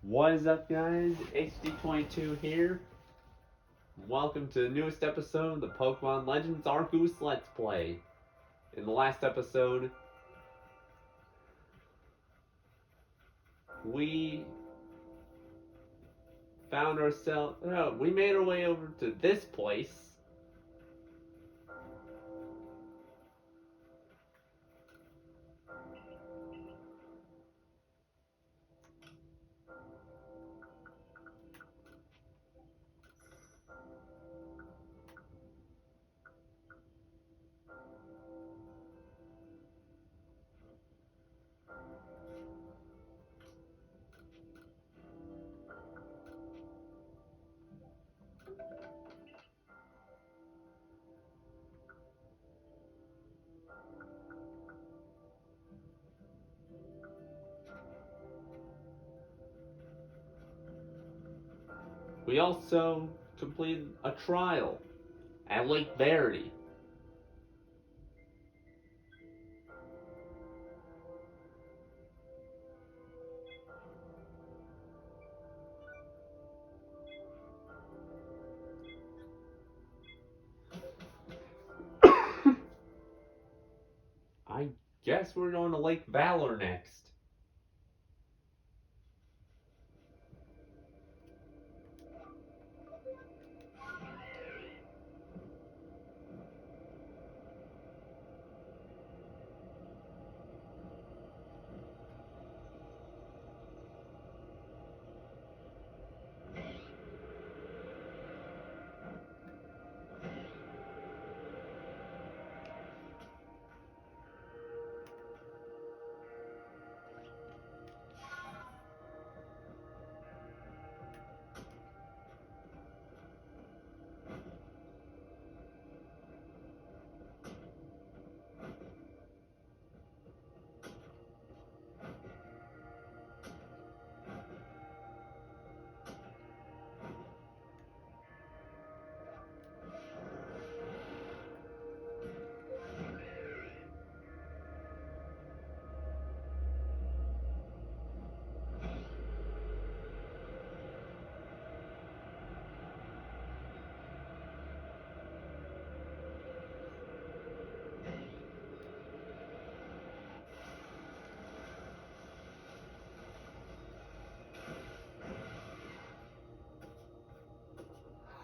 What is up, guys? HD22 here. Welcome to the newest episode of the Pokemon Legends Arkoos Let's Play. In the last episode, we found ourselves. We made our way over to this place. We also completed a trial at Lake Verity. I guess we're going to Lake Valor next.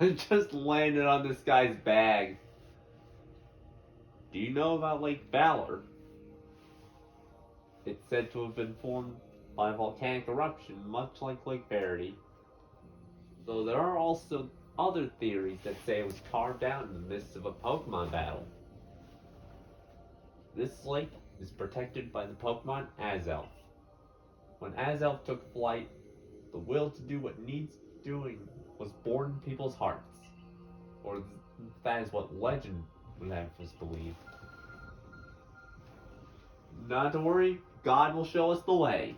I just landed on this guy's bag. Do you know about Lake Valor? It's said to have been formed by a volcanic eruption, much like Lake Verity. Though there are also other theories that say it was carved out in the midst of a Pokemon battle. This lake is protected by the Pokemon Azelf. When Azelf took flight, the will to do what needs doing was born in people's hearts. Or that is what legend would have us believe. Not to worry, God will show us the way.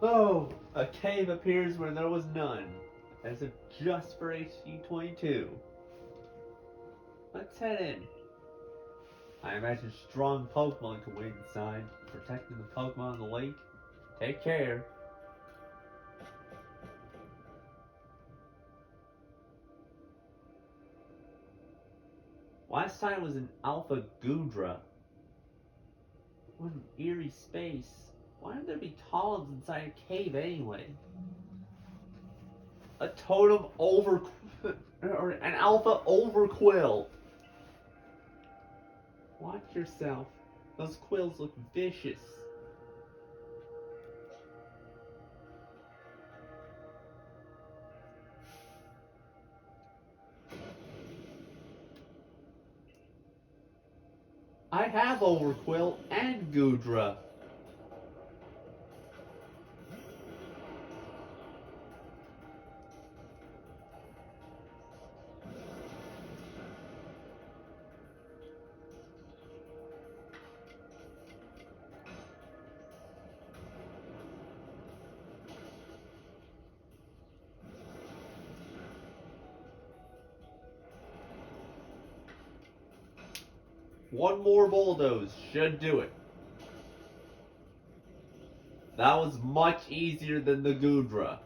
Oh, a cave appears where there was none, as if just for HD22. Let's head in. I imagine strong Pokemon can wait inside, protecting the Pokemon in the lake. Take care. Last time was in Alpha Gudra. What an eerie space. Why would there be columns inside a cave anyway? A totem over... or an alpha overquill. Watch yourself. Those quills look vicious. I have Overquill and Gudra. One more bulldoze should do it. That was much easier than the Gudra.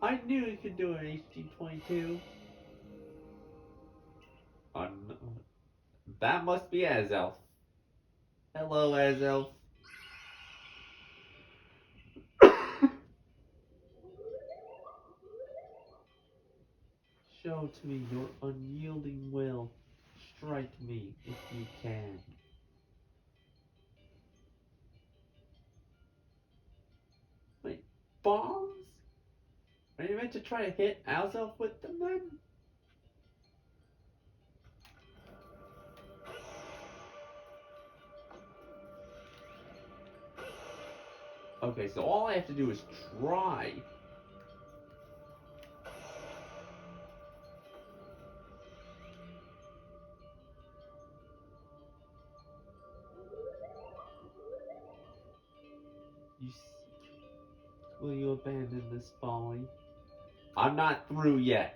I knew he could do an HG-22. That must be Azelf. Hello, Azelf. Show to me your unyielding will. Strike me if you can. Wait, bombs? Are you meant to try to hit Azelf with them then? Okay, so all I have to do is try. Will you abandon this folly? I'm not through yet.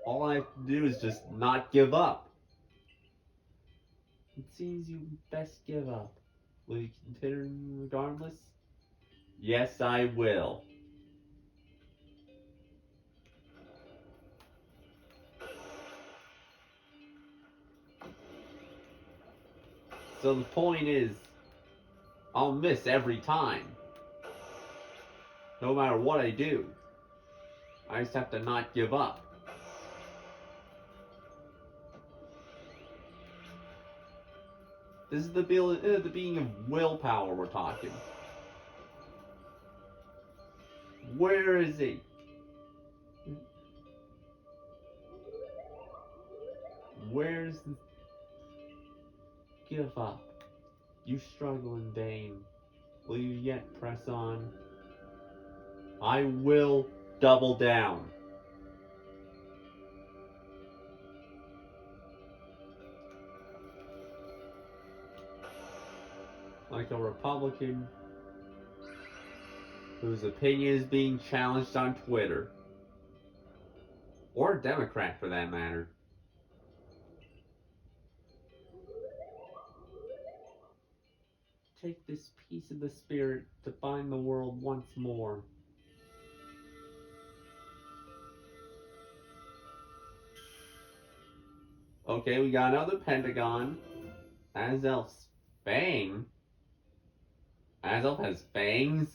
All I have to do is just not give up. It seems you best give up. Will you consider regardless? Yes, I will. So the point is, I'll miss every time. No matter what I do. I just have to not give up. This is the being of willpower we're talking. Where is he? Where's the... Give up. You struggle in vain. Will you yet press on? I will double down. Like a Republican whose opinion is being challenged on Twitter. Or a Democrat, for that matter. Take this piece of the spirit to find the world once more. Okay, we got another pentagon. Azelf's fang. Azelf has fangs?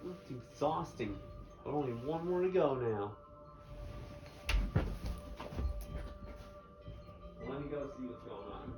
That's exhausting. But only one more to go now. Let me go see what's going on.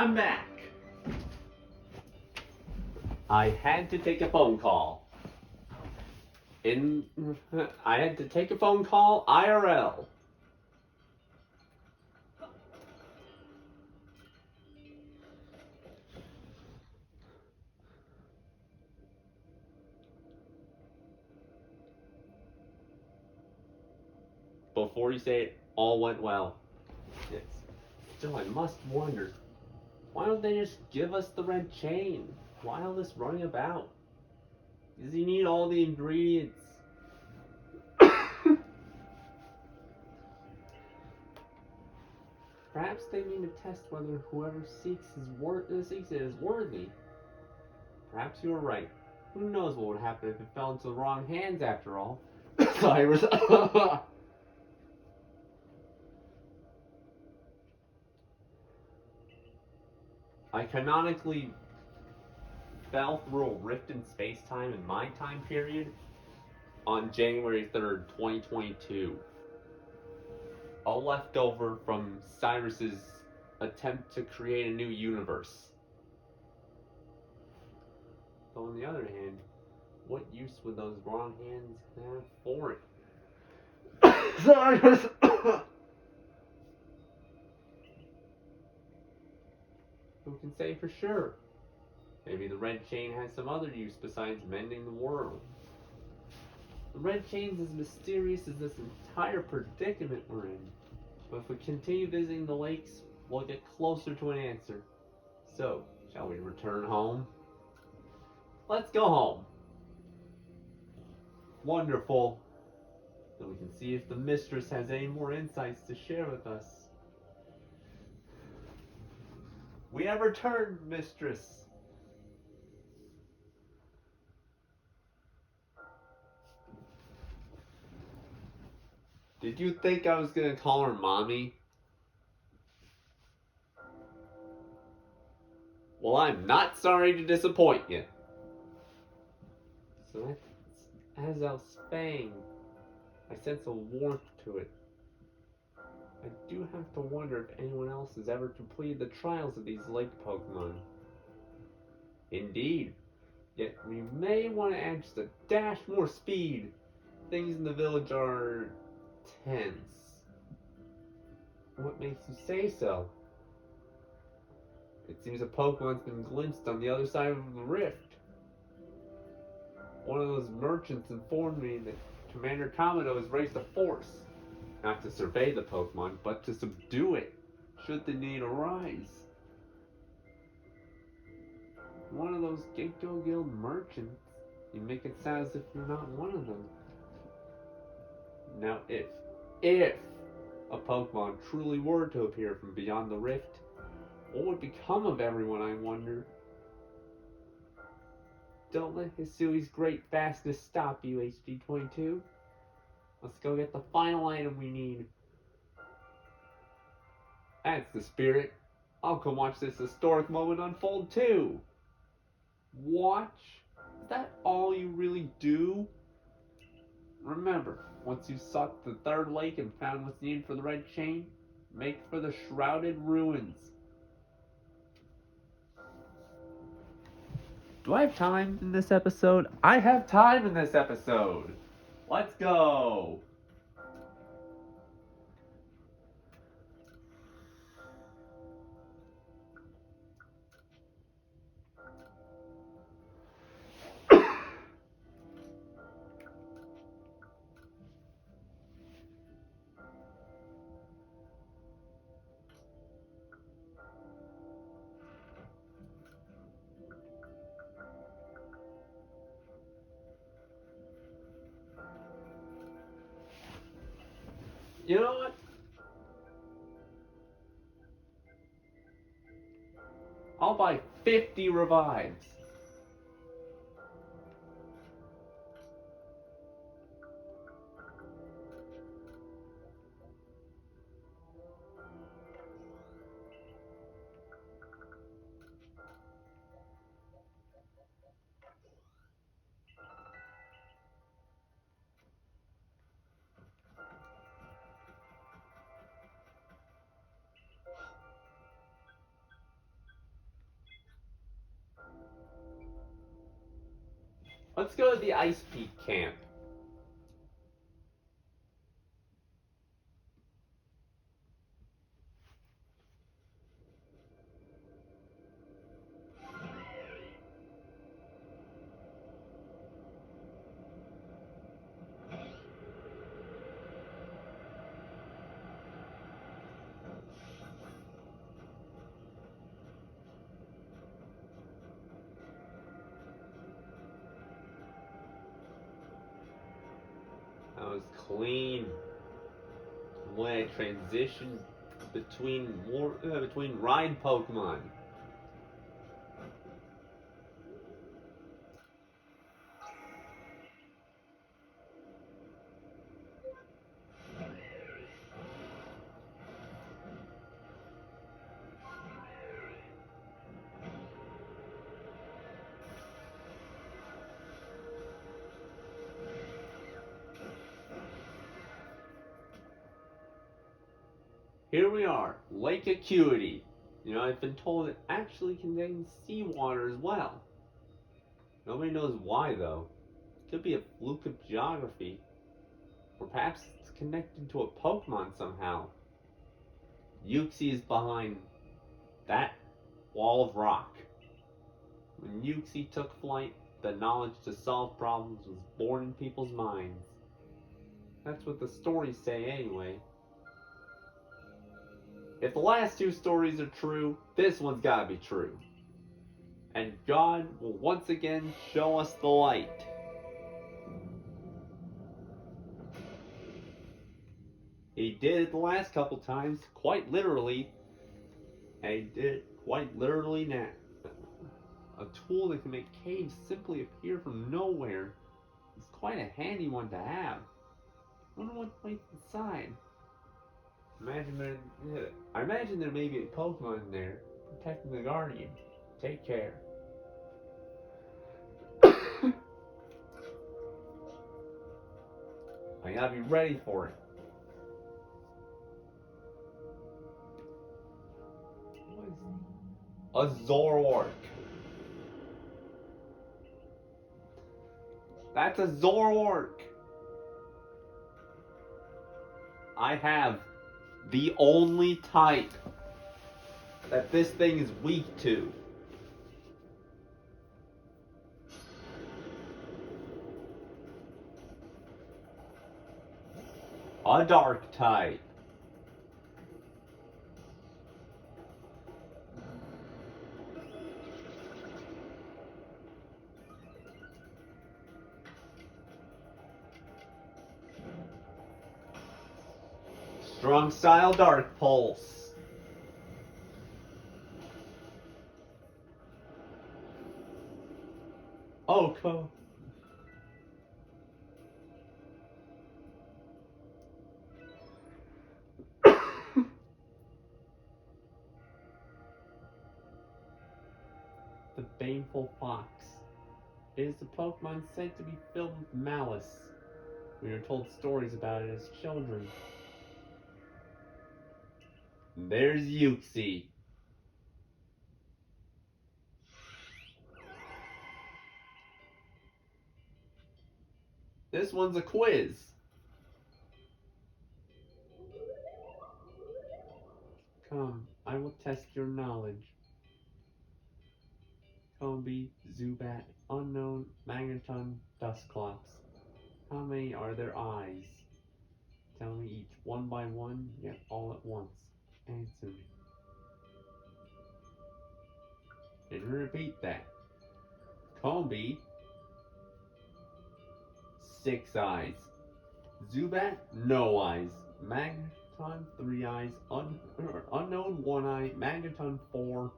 I'm back. I had to take a phone call. I had to take a phone call IRL. Before you say it all went well. Yes. Still, I must wonder, why don't they just give us the red chain? Why all this running about? Does he need all the ingredients? Perhaps they mean to test whether whoever seeks it is worthy. Perhaps you are right. Who knows what would happen if it fell into the wrong hands after all? Cyrus. I canonically fell through a rift in space-time in my time period on January 3rd, 2022. A leftover from Cyrus's attempt to create a new universe. But on the other hand, what use would those wrong hands have for it? Cyrus! Who can say for sure? Maybe the red chain has some other use besides mending the world. The red chain's as mysterious as this entire predicament we're in. But if we continue visiting the lakes, we'll get closer to an answer. So, shall we return home? Let's go home. Wonderful. Then we can see if the mistress has any more insights to share with us. We have returned, mistress. Did you think I was gonna call her mommy? Well, I'm not sorry to disappoint you. So that's Azel's fang. I sense a warmth to it. I do have to wonder if anyone else has ever completed the trials of these lake Pokemon. Indeed. Yet we may want to add just a dash more speed. Things in the village are tense. What makes you say so? It seems a Pokemon's been glimpsed on the other side of the rift. One of those merchants informed me that Commander Kamado has raised a force, not to survey the Pokemon, but to subdue it, should the need arise. One of those Gecko Guild merchants. You make it sound as if you're not one of them. Now, if a Pokemon truly were to appear from beyond the rift, what would become of everyone, I wonder? Don't let Hisui's great fastness stop you, HD22. Let's go get the final item we need. That's the spirit. I'll come watch this historic moment unfold too. Watch? Is that all you really do? Remember, once you've sought the third lake and found what's needed for the red chain, make for the shrouded ruins. Do I have time in this episode? I have time in this episode. Let's go. You know what? I'll buy 50 revives. Let's go to the Ice Peak camp. That was clean. When I transitioned between ride Pokemon. Here we are, Lake Acuity. I've been told it actually contains seawater as well. Nobody knows why, though. It could be a fluke of geography. Or perhaps it's connected to a Pokemon somehow. Uxie is behind that wall of rock. When Uxie took flight, the knowledge to solve problems was born in people's minds. That's what the stories say anyway. If the last two stories are true, this one's gotta be true. And God will once again show us the light. He did it the last couple times, quite literally. And he did it quite literally now. A tool that can make caves simply appear from nowhere is quite a handy one to have. I wonder what waits inside. I imagine there may be a Pokemon in there protecting the Guardian. Take care. I gotta be ready for it. What is a Zoroark? That's a Zoroark! I have the only type that this thing is weak to. A dark type. Strong style Dark Pulse. Oko. The Baneful Fox. It is a Pokemon said to be filled with malice. We are told stories about it as children. There's Uxie. This one's a quiz. Come, I will test your knowledge. Combi, Zubat, Unknown, Magneton, Dusclops. How many are there eyes? Tell me each one by one, yet all at once. Answer me. Didn't repeat that. Combi, 6 eyes. Zubat, no eyes. Magneton, 3 eyes. Unknown, 1 eye. Magneton, 4.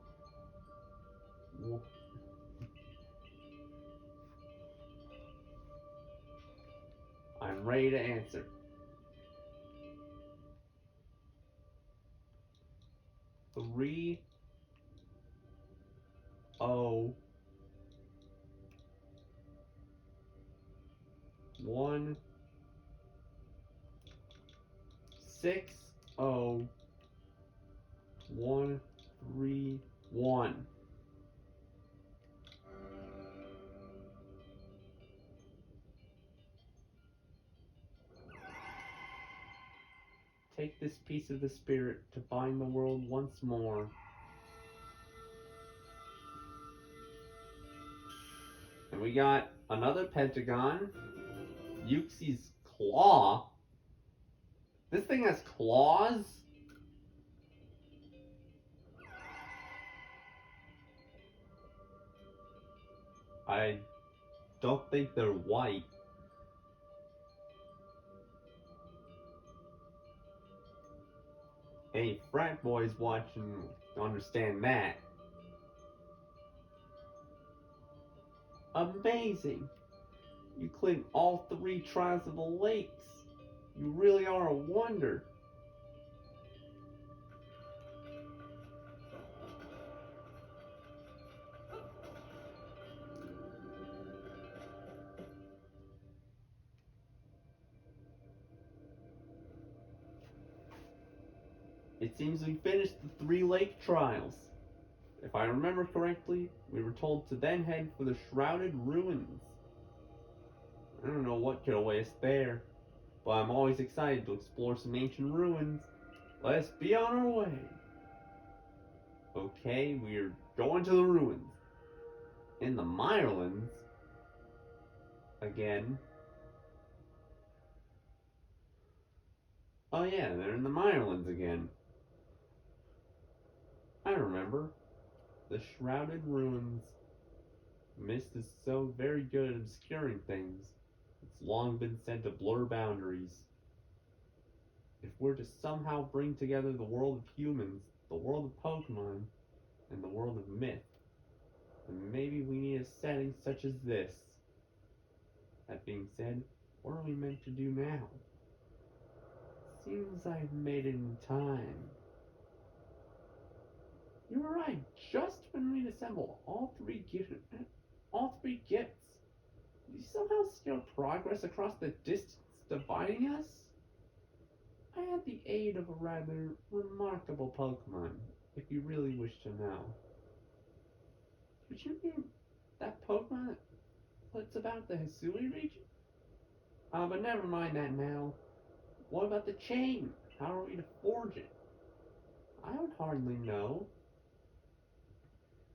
I'm ready to answer. Three, 0, 1, 6, 0, 1, 3, 1. take this piece of the spirit to bind the world once more. And we got another pentagon. Yuxi's claw. This thing has claws? I don't think they're white. Any frat boys watching understand that. Amazing! You cleared all 3 trials of the lakes. You really are a wonder. It seems we finished the 3 lake trials. If I remember correctly, we were told to then head for the Shrouded Ruins. I don't know what could await us there, but I'm always excited to explore some ancient ruins. Let's be on our way. Okay, we're going to the ruins. In the Mirelands? Again. Oh yeah, they're in the Mirelands again. I remember. The Shrouded Ruins. Mist is so very good at obscuring things. It's long been said to blur boundaries. If we're to somehow bring together the world of humans, the world of Pokemon, and the world of myth, then maybe we need a setting such as this. That being said, what are we meant to do now? Seems I've made it in time. You were right, just when we'd assembled all three gifts. Did you somehow see our progress across the distance dividing us? I had the aid of a rather remarkable Pokemon, if you really wish to know. Would you mean that Pokemon that's about the Hisui region? But never mind that now. What about the chain? How are we to forge it? I would hardly know.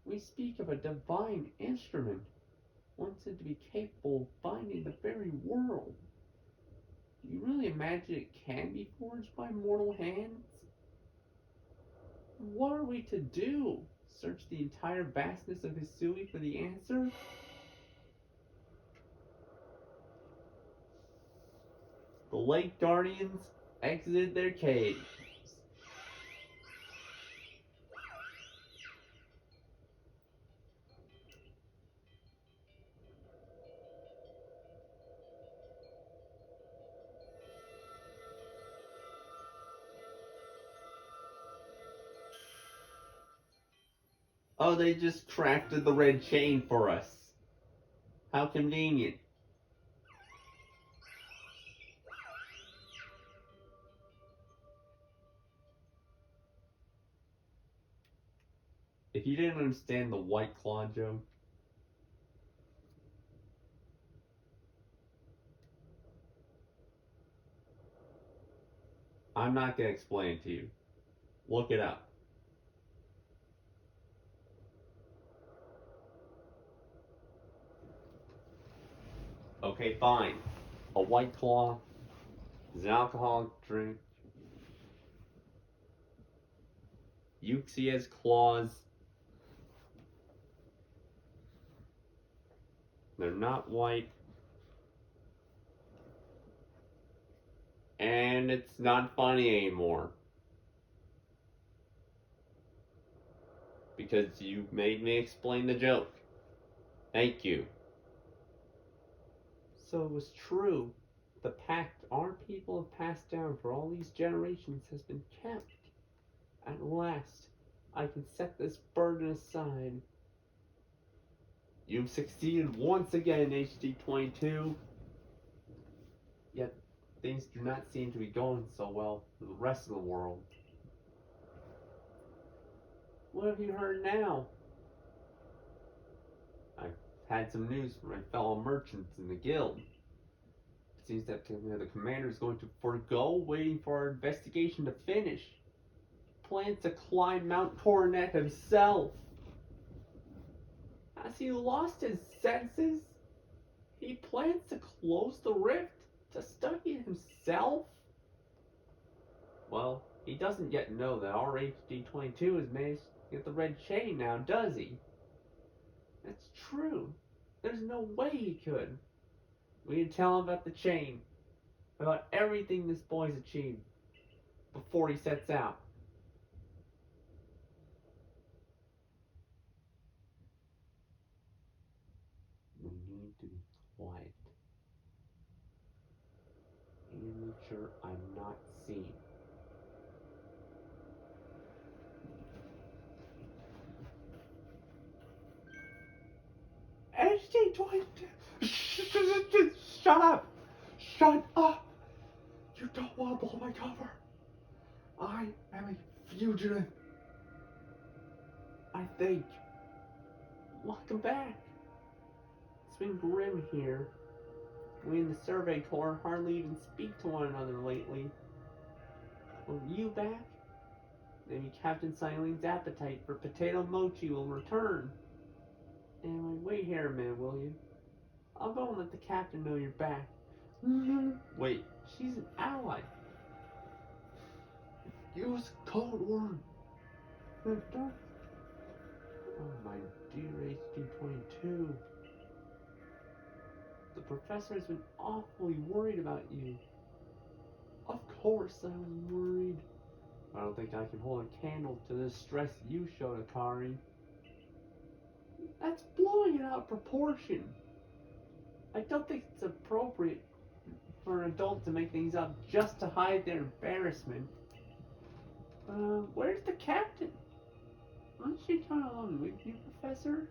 We speak of a divine instrument, one said to be capable of binding the very world. Do you really imagine it can be forged by mortal hands? What are we to do? Search the entire vastness of Hisui for the answer? The Lake Guardians exited their caves. Oh, they just crafted the red chain for us. How convenient. If you didn't understand the White Claw joke, I'm not going to explain it to you. Look it up. Okay, fine. A White Claw is an alcoholic drink. Yuxi has claws. They're not white. And it's not funny anymore. Because you made me explain the joke. Thank you. So it was true. The pact our people have passed down for all these generations has been kept. At last, I can set this burden aside. You've succeeded once again, HD22. Yet, things do not seem to be going so well for the rest of the world. What have you heard now? I've had some news from my fellow merchants in the guild. It seems that the commander is going to forego waiting for our investigation to finish. Plans to climb Mount Coronet himself. Has he lost his senses? He plans to close the rift to study it himself? Well, he doesn't yet know that our HD-22 has managed to get the red chain now, does he? That's true. There's no way he could. We need to tell him about the chain, about everything this boy's achieved, before he sets out. We need to be quiet and make sure I'm not seen. HD-22! Shut up! Shut up! You don't want to blow my cover. I am a fugitive. I think. Welcome back. It's been grim here. We in the Survey Corps hardly even speak to one another lately. Are you back? Maybe Captain Silene's appetite for potato mochi will return. Anyway, wait here a minute, will you? I'll go and let the captain know you're back. Wait, she's an ally. Use code word. Oh, my dear HD-22. The professor has been awfully worried about you. Of course I was worried. I don't think I can hold a candle to the stress you showed, Akari. That's blowing it out of proportion. I don't think it's appropriate for an adult to make things up just to hide their embarrassment. Where's the captain? Won't she come along with you, Professor?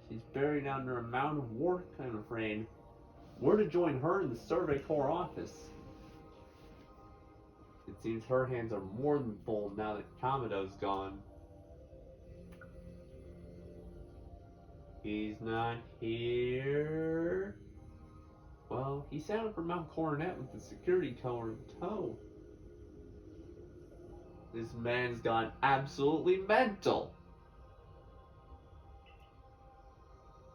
She's buried under a mound of work, I'm afraid. We're to join her in the Survey Corps office. It seems her hands are more than full now that Kamado's gone. He's not here. Well, he set out for Mount Coronet with the security tower in tow. This man's gone absolutely mental.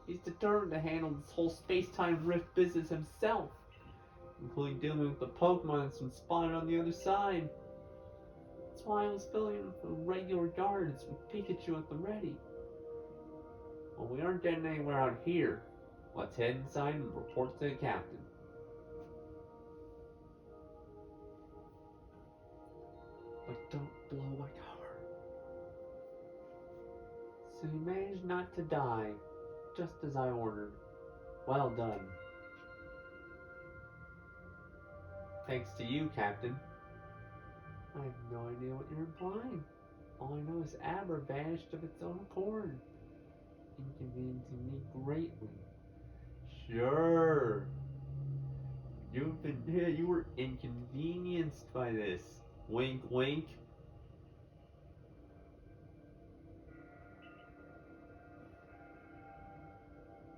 He's determined to handle this whole space-time rift business himself, including dealing with the Pokemon that's been spotted on the other side. That's why I was filling in for regular guards with Pikachu at the ready. Well, we aren't getting anywhere out here. Let's head inside and report to the captain. But don't blow my cover. So he managed not to die, just as I ordered. Well done. Thanks to you, Captain. I have no idea what you're implying. All I know is Aber vanished of its own accord, inconveniencing me greatly. Sure. You were inconvenienced by this. Wink, wink.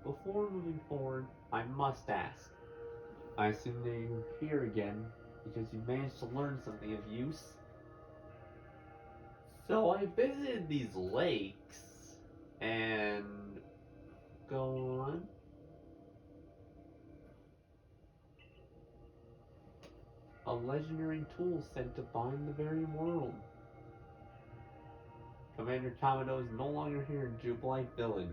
Before moving forward, I must ask. I assume that you're here again because you managed to learn something of use. So I visited these lakes and go on. A legendary tool sent to bind the very world. Commander Kamado is no longer here in Jubilite Village.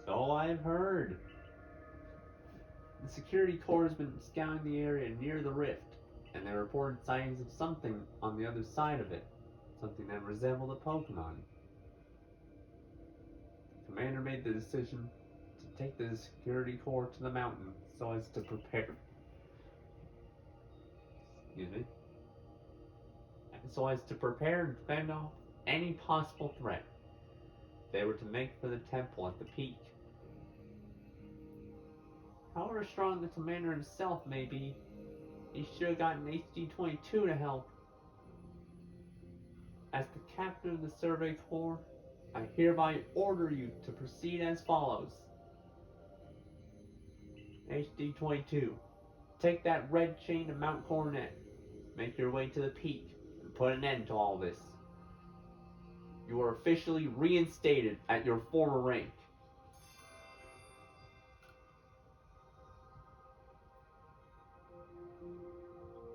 So I've heard. The security corps has been scouting the area near the rift, and they reported sightings of something on the other side of it. Something that resembled a Pokemon. The commander made the decision to take the security corps to the mountain so as to prepare. So as to prepare and fend off any possible threat. They were to make for the temple at the peak. However strong the commander himself may be, he should have gotten HD-22 to help. As the captain of the Survey Corps, I hereby order you to proceed as follows. HD22. Take that red chain to Mount Coronet. Make your way to the peak and put an end to all this. You are officially reinstated at your former rank.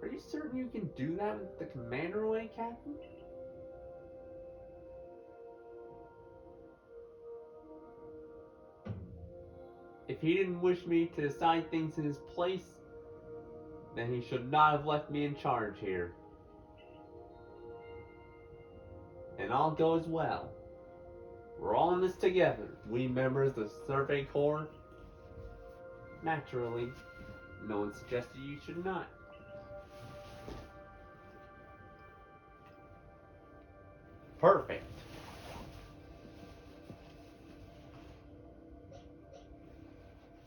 Are you certain you can do that with the commander away, Captain? If he didn't wish me to decide things in his place, then he should not have left me in charge here. And all goes well. We're all in this together, we members of the Survey Corps. Naturally, no one suggested you should not. Perfect.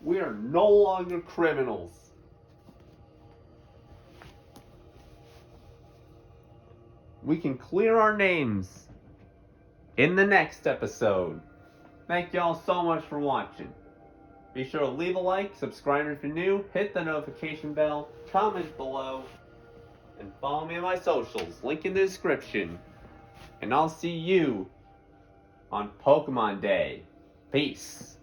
We are no longer criminals. We can clear our names in the next episode. Thank y'all so much for watching. Be sure to leave a like, subscribe if you're new, hit the notification bell, comment below, and follow me on my socials, link in the description. And I'll see you on Pokemon Day. Peace.